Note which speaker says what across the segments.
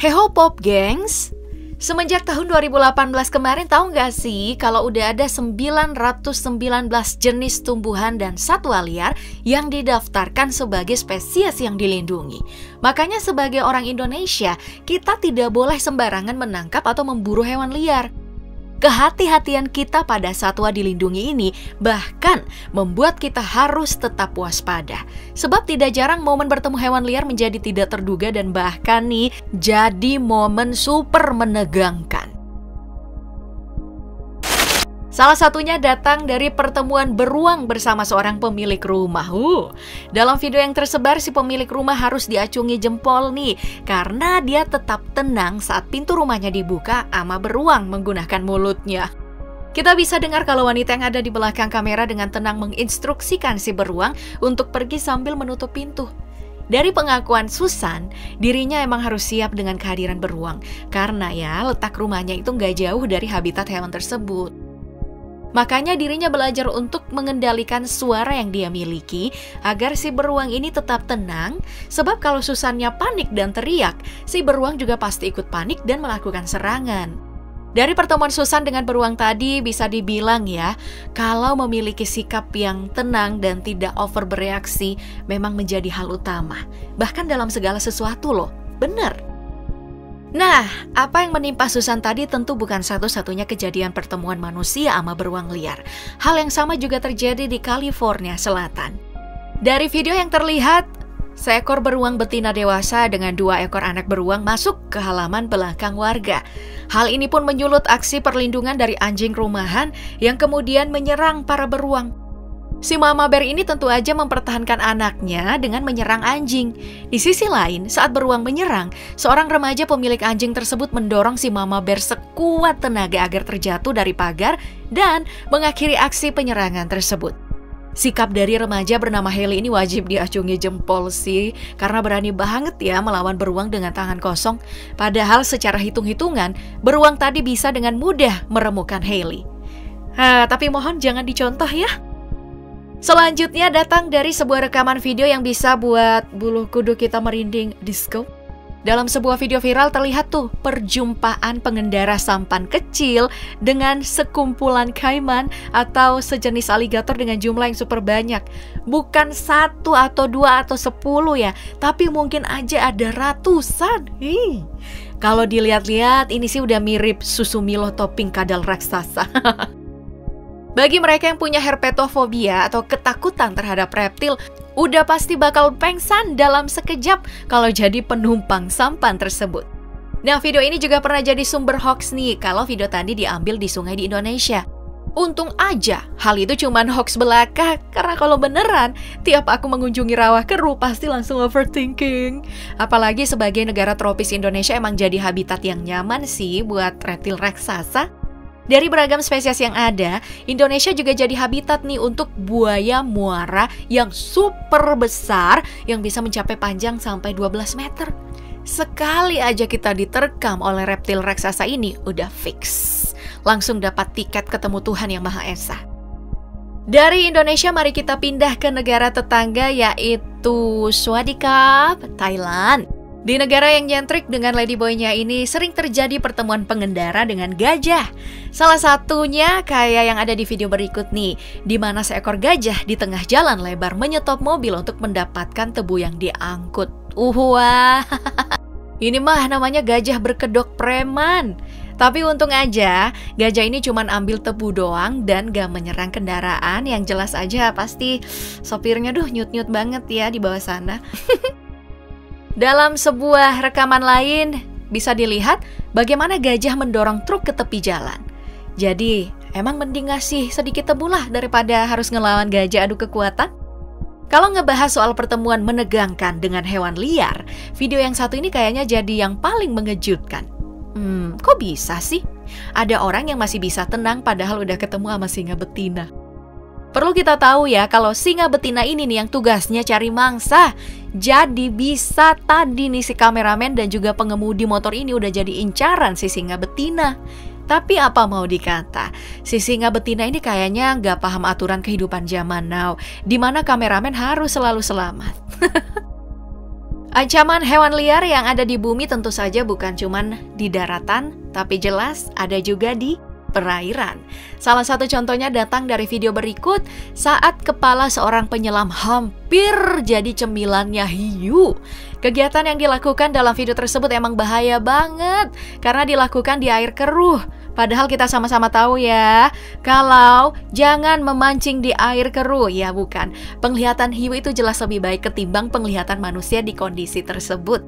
Speaker 1: Heho Pop gengs, semenjak tahun 2018 kemarin tahu nggak sih kalau udah ada 919 jenis tumbuhan dan satwa liar yang didaftarkan sebagai spesies yang dilindungi. Makanya sebagai orang Indonesia, kita tidak boleh sembarangan menangkap atau memburu hewan liar. Kehati-hatian kita pada satwa dilindungi ini bahkan membuat kita harus tetap waspada. Sebab tidak jarang momen bertemu hewan liar menjadi tidak terduga dan bahkan nih jadi momen super menegangkan. Salah satunya datang dari pertemuan beruang bersama seorang pemilik rumah. Dalam video yang tersebar, si pemilik rumah harus diacungi jempol nih, karena dia tetap tenang saat pintu rumahnya dibuka sama beruang menggunakan mulutnya. Kita bisa dengar kalau wanita yang ada di belakang kamera dengan tenang menginstruksikan si beruang untuk pergi sambil menutup pintu. Dari pengakuan Susan, dirinya emang harus siap dengan kehadiran beruang, karena ya letak rumahnya itu nggak jauh dari habitat hewan tersebut. Makanya dirinya belajar untuk mengendalikan suara yang dia miliki agar si beruang ini tetap tenang, sebab kalau Susannya panik dan teriak, si beruang juga pasti ikut panik dan melakukan serangan. Dari pertemuan Susan dengan beruang tadi bisa dibilang ya, kalau memiliki sikap yang tenang dan tidak over bereaksi memang menjadi hal utama, bahkan dalam segala sesuatu loh, bener. Nah, apa yang menimpa Susan tadi tentu bukan satu-satunya kejadian pertemuan manusia sama beruang liar. Hal yang sama juga terjadi di California Selatan. Dari video yang terlihat, seekor beruang betina dewasa dengan 2 ekor anak beruang masuk ke halaman belakang warga. Hal ini pun menyulut aksi perlindungan dari anjing rumahan yang kemudian menyerang para beruang. Si mama bear ini tentu aja mempertahankan anaknya dengan menyerang anjing. Di sisi lain, saat beruang menyerang, seorang remaja pemilik anjing tersebut mendorong si mama bear sekuat tenaga agar terjatuh dari pagar dan mengakhiri aksi penyerangan tersebut. Sikap dari remaja bernama Haley ini wajib diacungi jempol sih, karena berani banget ya melawan beruang dengan tangan kosong. Padahal secara hitung-hitungan, beruang tadi bisa dengan mudah meremukkan Haley. Tapi mohon jangan dicontoh ya. Selanjutnya datang dari sebuah rekaman video yang bisa buat bulu kuduk kita merinding disco. Dalam sebuah video viral terlihat tuh perjumpaan pengendara sampan kecil dengan sekumpulan kaiman atau sejenis aligator dengan jumlah yang super banyak. Bukan 1 atau 2 atau 10 ya, tapi mungkin aja ada ratusan. Kalau dilihat-lihat ini sih udah mirip susu Milo topping kadal raksasa. Bagi mereka yang punya herpetofobia atau ketakutan terhadap reptil, udah pasti bakal pengsan dalam sekejap kalau jadi penumpang sampan tersebut. Nah, video ini juga pernah jadi sumber hoax nih kalau video tadi diambil di sungai di Indonesia. Untung aja hal itu cuman hoax belaka, karena kalau beneran tiap aku mengunjungi rawa keru pasti langsung overthinking. Apalagi sebagai negara tropis, Indonesia emang jadi habitat yang nyaman sih buat reptil raksasa. Dari beragam spesies yang ada, Indonesia juga jadi habitat nih untuk buaya muara yang super besar yang bisa mencapai panjang sampai 12 meter. Sekali aja kita diterkam oleh reptil raksasa ini, udah fix. Langsung dapat tiket ketemu Tuhan Yang Maha Esa. Dari Indonesia, mari kita pindah ke negara tetangga yaitu Swadikap, Thailand. Di negara yang nyentrik dengan ladyboy-nya ini sering terjadi pertemuan pengendara dengan gajah. Salah satunya kayak yang ada di video berikut nih, di mana seekor gajah di tengah jalan lebar menyetop mobil untuk mendapatkan tebu yang diangkut. Wah, ini mah namanya gajah berkedok preman. Tapi untung aja, gajah ini cuma ambil tebu doang dan gak menyerang kendaraan. Yang jelas aja pasti sopirnya nyut-nyut banget ya di bawah sana. Dalam sebuah rekaman lain, bisa dilihat bagaimana gajah mendorong truk ke tepi jalan. Jadi, emang mending ngasih sedikit tebu lah daripada harus ngelawan gajah adu kekuatan. Kalau ngebahas soal pertemuan menegangkan dengan hewan liar, video yang satu ini kayaknya jadi yang paling mengejutkan. Kok bisa sih? Ada orang yang masih bisa tenang padahal udah ketemu sama singa betina. Perlu kita tahu ya, kalau singa betina ini nih yang tugasnya cari mangsa. Jadi bisa tadi nih si kameramen dan juga pengemudi motor ini udah jadi incaran si singa betina. Tapi apa mau dikata, si singa betina ini kayaknya nggak paham aturan kehidupan zaman now, di mana kameramen harus selalu selamat. Ancaman hewan liar yang ada di bumi tentu saja bukan cuman di daratan, tapi jelas ada juga di perairan. Salah satu contohnya datang dari video berikut saat kepala seorang penyelam hampir jadi cemilannya hiu. Kegiatan yang dilakukan dalam video tersebut emang bahaya banget karena dilakukan di air keruh. Padahal kita sama-sama tahu ya, kalau jangan memancing di air keruh, ya bukan. Penglihatan hiu itu jelas lebih baik ketimbang penglihatan manusia di kondisi tersebut.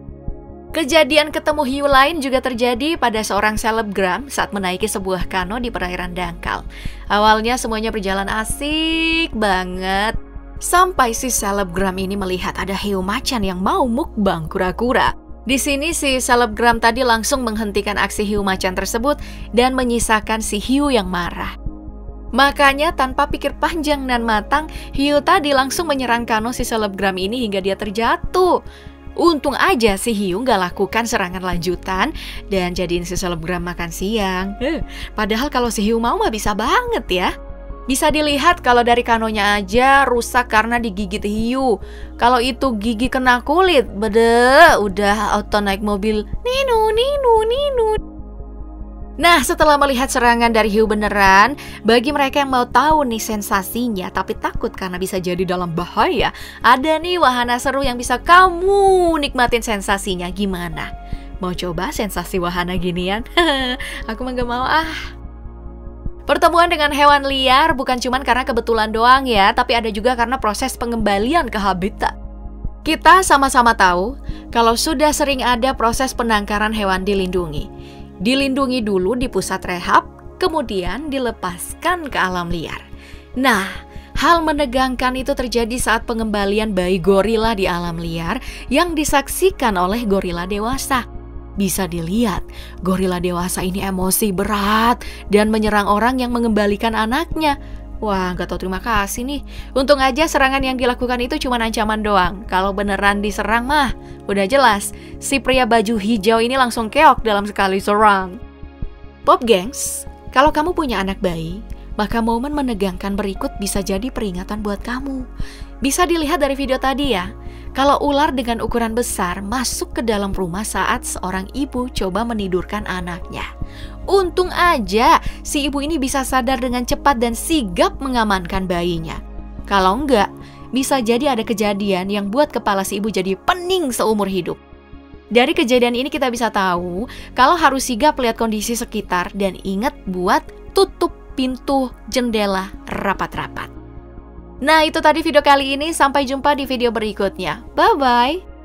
Speaker 1: Kejadian ketemu hiu lain juga terjadi pada seorang selebgram saat menaiki sebuah kano di perairan dangkal. Awalnya semuanya berjalan asik banget, sampai si selebgram ini melihat ada hiu macan yang mau mukbang kura-kura. Di sini si selebgram tadi langsung menghentikan aksi hiu macan tersebut dan menyisakan si hiu yang marah. Makanya tanpa pikir panjang dan matang, hiu tadi langsung menyerang kano si selebgram ini hingga dia terjatuh. Untung aja si hiu nggak lakukan serangan lanjutan dan jadiin si selebgram makan siang. Padahal kalau si hiu mau mah bisa banget ya. Bisa dilihat kalau dari kanonya aja rusak karena digigit hiu. Kalau itu gigi kena kulit, bede, udah auto naik mobil. Ninu. Nah, setelah melihat serangan dari hiu beneran, bagi mereka yang mau tahu nih sensasinya tapi takut karena bisa jadi dalam bahaya, ada nih wahana seru yang bisa kamu nikmatin sensasinya. Gimana? Mau coba sensasi wahana ginian? Aku mah gak mau ah. Pertemuan dengan hewan liar bukan cuma karena kebetulan doang ya, tapi ada juga karena proses pengembalian ke habitat. Kita sama-sama tahu kalau sudah sering ada proses penangkaran hewan dilindungi. Dilindungi dulu di pusat rehab, kemudian dilepaskan ke alam liar. Nah, hal menegangkan itu terjadi saat pengembalian bayi gorila di alam liar yang disaksikan oleh gorila dewasa. Bisa dilihat, gorila dewasa ini emosi berat dan menyerang orang yang mengembalikan anaknya. Wah, gak tau terima kasih nih. Untung aja serangan yang dilakukan itu cuma ancaman doang. Kalau beneran diserang mah, udah jelas. Si pria baju hijau ini langsung keok dalam sekali serang. Pop gengs, kalau kamu punya anak bayi, maka momen menegangkan berikut bisa jadi peringatan buat kamu. Bisa dilihat dari video tadi ya. Kalau ular dengan ukuran besar masuk ke dalam rumah saat seorang ibu coba menidurkan anaknya. Untung aja si ibu ini bisa sadar dengan cepat dan sigap mengamankan bayinya. Kalau enggak, bisa jadi ada kejadian yang buat kepala si ibu jadi pening seumur hidup. Dari kejadian ini kita bisa tahu kalau harus sigap lihat kondisi sekitar dan ingat buat tutup pintu jendela rapat-rapat. Nah, itu tadi video kali ini. Sampai jumpa di video berikutnya. Bye-bye.